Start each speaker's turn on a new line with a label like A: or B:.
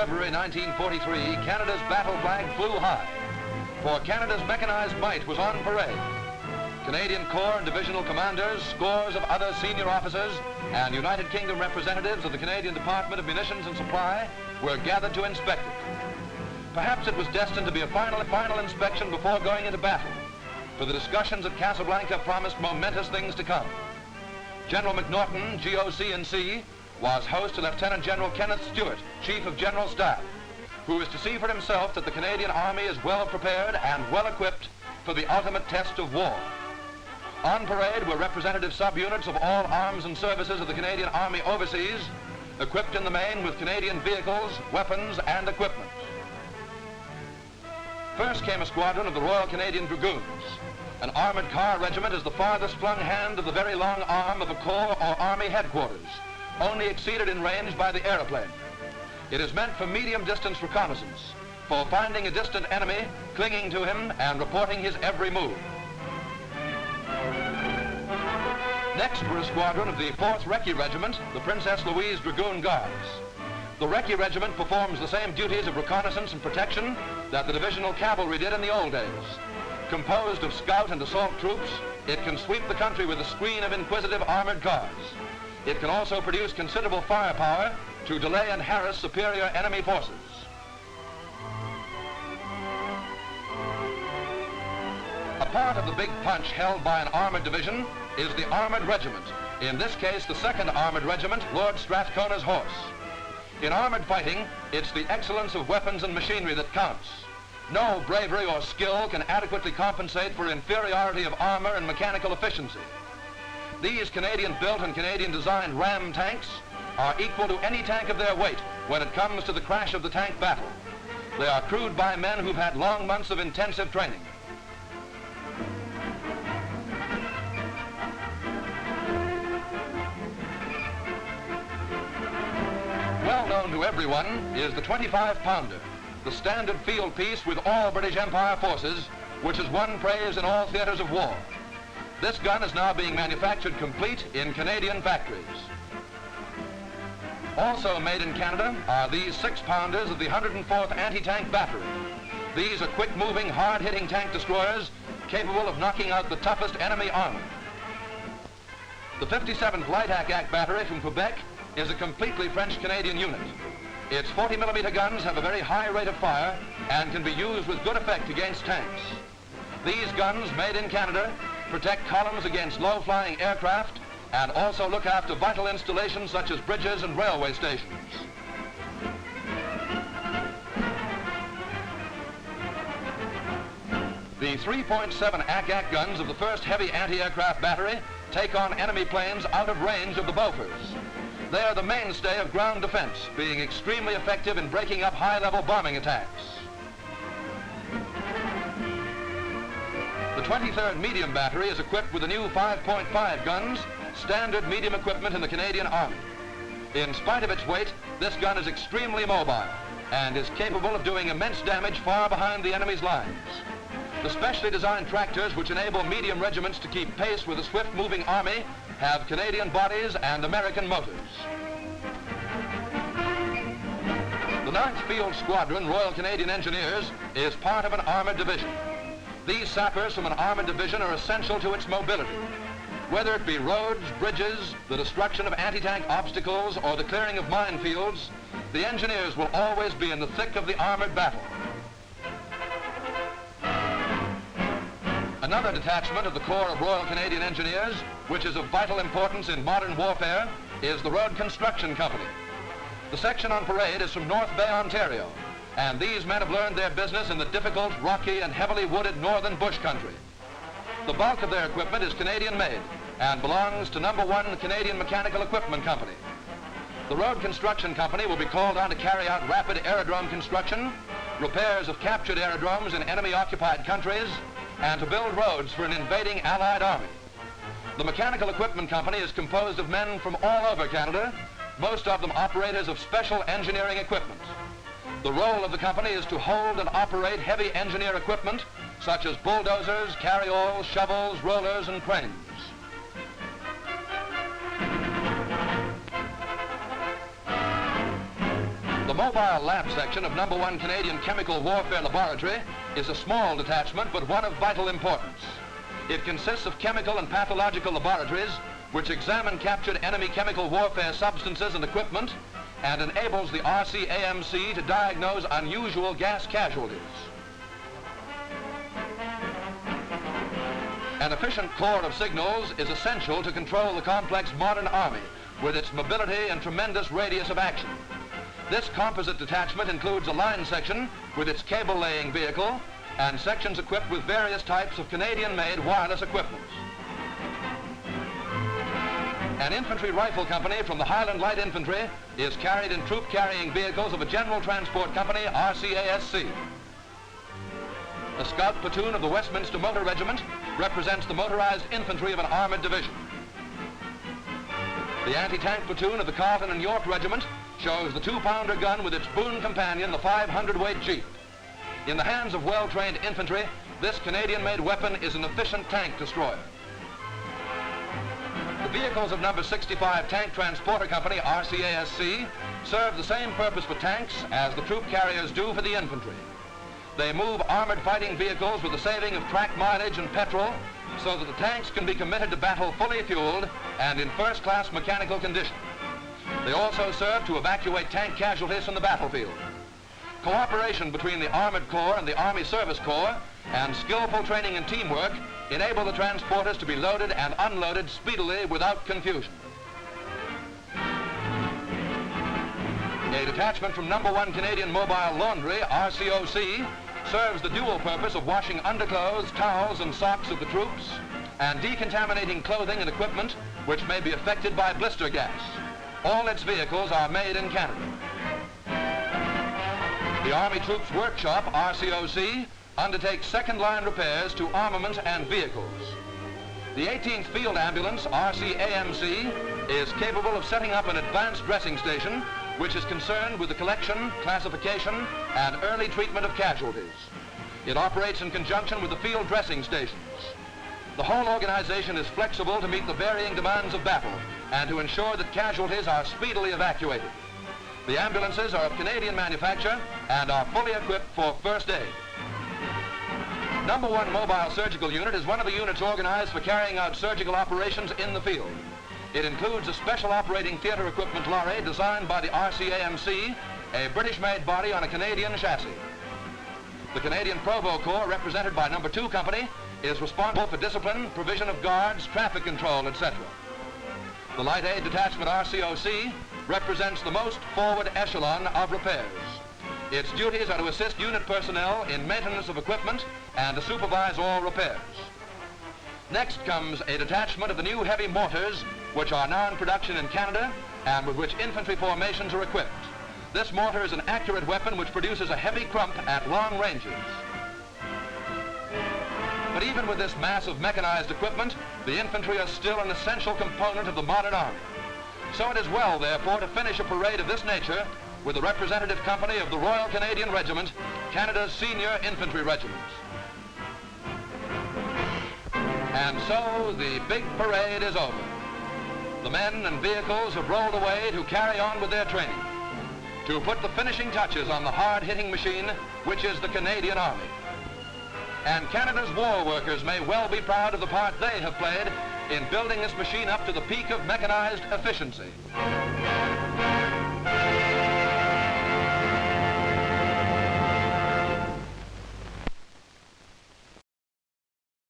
A: February 1943, Canada's battle flag flew high, for Canada's mechanized might was on parade. Canadian Corps and divisional commanders, scores of other senior officers, and United Kingdom representatives of the Canadian Department of Munitions and Supply were gathered to inspect it. Perhaps it was destined to be a final inspection before going into battle, for the discussions at Casablanca promised momentous things to come. General McNaughton, GOC&C, was host to Lieutenant General Kenneth Stewart, Chief of General Staff, who is to see for himself that the Canadian Army is well prepared and well equipped for the ultimate test of war. On parade were representative subunits of all arms and services of the Canadian Army overseas, equipped in the main with Canadian vehicles, weapons, and equipment. First came a squadron of the Royal Canadian Dragoons. An armored car regiment is the farthest flung hand of the very long arm of a corps or army headquarters, only exceeded in range by the aeroplane. It is meant for medium distance reconnaissance, for finding a distant enemy, clinging to him, and reporting his every move. Next were a squadron of the 4th Recce Regiment, the Princess Louise Dragoon Guards. The Recce Regiment performs the same duties of reconnaissance and protection that the divisional cavalry did in the old days. Composed of scout and assault troops, it can sweep the country with a screen of inquisitive armored cars. It can also produce considerable firepower to delay and harass superior enemy forces. A part of the big punch held by an armored division is the Armored Regiment, in this case the 2nd Armored Regiment, Lord Strathcona's Horse. In armored fighting, it's the excellence of weapons and machinery that counts. No bravery or skill can adequately compensate for inferiority of armor and mechanical efficiency. These Canadian-built and Canadian-designed Ram tanks are equal to any tank of their weight when it comes to the crash of the tank battle. They are crewed by men who've had long months of intensive training. Well known to everyone is the 25-pounder, the standard field piece with all British Empire forces, which has won praise in all theaters of war. This gun is now being manufactured complete in Canadian factories. Also made in Canada are these 6-pounders of the 104th Anti-Tank Battery. These are quick-moving, hard-hitting tank destroyers capable of knocking out the toughest enemy armor. The 57th Light Ack Battery from Quebec is a completely French-Canadian unit. Its 40mm guns have a very high rate of fire and can be used with good effect against tanks. These guns, made in Canada, protect columns against low-flying aircraft and also look after vital installations such as bridges and railway stations. The 3.7 Ack guns of the 1st Heavy Anti-Aircraft Battery take on enemy planes out of range of the Bofors. They are the mainstay of ground defense, being extremely effective in breaking up high-level bombing attacks. The 23rd Medium Battery is equipped with the new 5.5 guns, standard medium equipment in the Canadian Army. In spite of its weight, this gun is extremely mobile and is capable of doing immense damage far behind the enemy's lines. The specially designed tractors which enable medium regiments to keep pace with a swift-moving army have Canadian bodies and American motors. The 9th Field Squadron, Royal Canadian Engineers, is part of an armored division. These sappers from an armored division are essential to its mobility. Whether it be roads, bridges, the destruction of anti-tank obstacles, or the clearing of minefields, the engineers will always be in the thick of the armored battle. Another detachment of the Corps of Royal Canadian Engineers, which is of vital importance in modern warfare, is the Road Construction Company. The section on parade is from North Bay, Ontario, and these men have learned their business in the difficult, rocky, and heavily wooded northern bush country. The bulk of their equipment is Canadian-made and belongs to No. 1 Canadian Mechanical Equipment Company. The Road Construction Company will be called on to carry out rapid aerodrome construction, repairs of captured aerodromes in enemy-occupied countries, and to build roads for an invading Allied army. The Mechanical Equipment Company is composed of men from all over Canada, most of them operators of special engineering equipment. The role of the company is to hold and operate heavy engineer equipment such as bulldozers, carryalls, shovels, rollers, and cranes. The mobile lab section of No. 1 Canadian Chemical Warfare Laboratory is a small detachment, but one of vital importance. It consists of chemical and pathological laboratories which examine captured enemy chemical warfare substances and equipment and enables the RCAMC to diagnose unusual gas casualties. An efficient corps of signals is essential to control the complex modern army with its mobility and tremendous radius of action. This composite detachment includes a line section with its cable-laying vehicle and sections equipped with various types of Canadian-made wireless equipment. An infantry rifle company from the Highland Light Infantry is carried in troop-carrying vehicles of a General Transport Company, RCASC. A scout platoon of the Westminster Motor Regiment represents the motorized infantry of an armored division. The anti-tank platoon of the Carlton and York Regiment shows the 2-pounder gun with its boon companion, the 500-weight Jeep. In the hands of well-trained infantry, this Canadian-made weapon is an efficient tank destroyer. The vehicles of No. 65 Tank Transporter Company, RCASC, serve the same purpose for tanks as the troop carriers do for the infantry. They move armored fighting vehicles with the saving of track mileage and petrol so that the tanks can be committed to battle fully fueled and in first-class mechanical condition. They also serve to evacuate tank casualties from the battlefield. Cooperation between the Armored Corps and the Army Service Corps and skillful training and teamwork enable the transporters to be loaded and unloaded speedily without confusion. A detachment from No. 1 Canadian Mobile Laundry, RCOC, serves the dual purpose of washing underclothes, towels, and socks of the troops and decontaminating clothing and equipment which may be affected by blister gas. All its vehicles are made in Canada. The Army Troops Workshop, RCOC, undertakes second-line repairs to armament and vehicles. The 18th Field Ambulance, RCAMC, is capable of setting up an advanced dressing station which is concerned with the collection, classification, and early treatment of casualties. It operates in conjunction with the field dressing stations. The whole organization is flexible to meet the varying demands of battle and to ensure that casualties are speedily evacuated. The ambulances are of Canadian manufacture and are fully equipped for first aid. No. 1 Mobile Surgical Unit is one of the units organized for carrying out surgical operations in the field. It includes a special operating theater equipment lorry designed by the RCAMC, a British-made body on a Canadian chassis. The Canadian Provo Corps, represented by No. 2 Company, is responsible for discipline, provision of guards, traffic control, etc. The Light Aid Detachment RCOC represents the most forward echelon of repairs. Its duties are to assist unit personnel in maintenance of equipment and to supervise all repairs. Next comes a detachment of the new heavy mortars, which are now in production in Canada and with which infantry formations are equipped. This mortar is an accurate weapon which produces a heavy crump at long ranges. But even with this mass of mechanized equipment, the infantry are still an essential component of the modern army. So it is well, therefore, to finish a parade of this nature with the representative company of the Royal Canadian Regiment, Canada's senior infantry regiment. And so the big parade is over. The men and vehicles have rolled away to carry on with their training, to put the finishing touches on the hard-hitting machine, which is the Canadian Army. And Canada's war workers may well be proud of the part they have played in building this machine up to the peak of mechanized efficiency.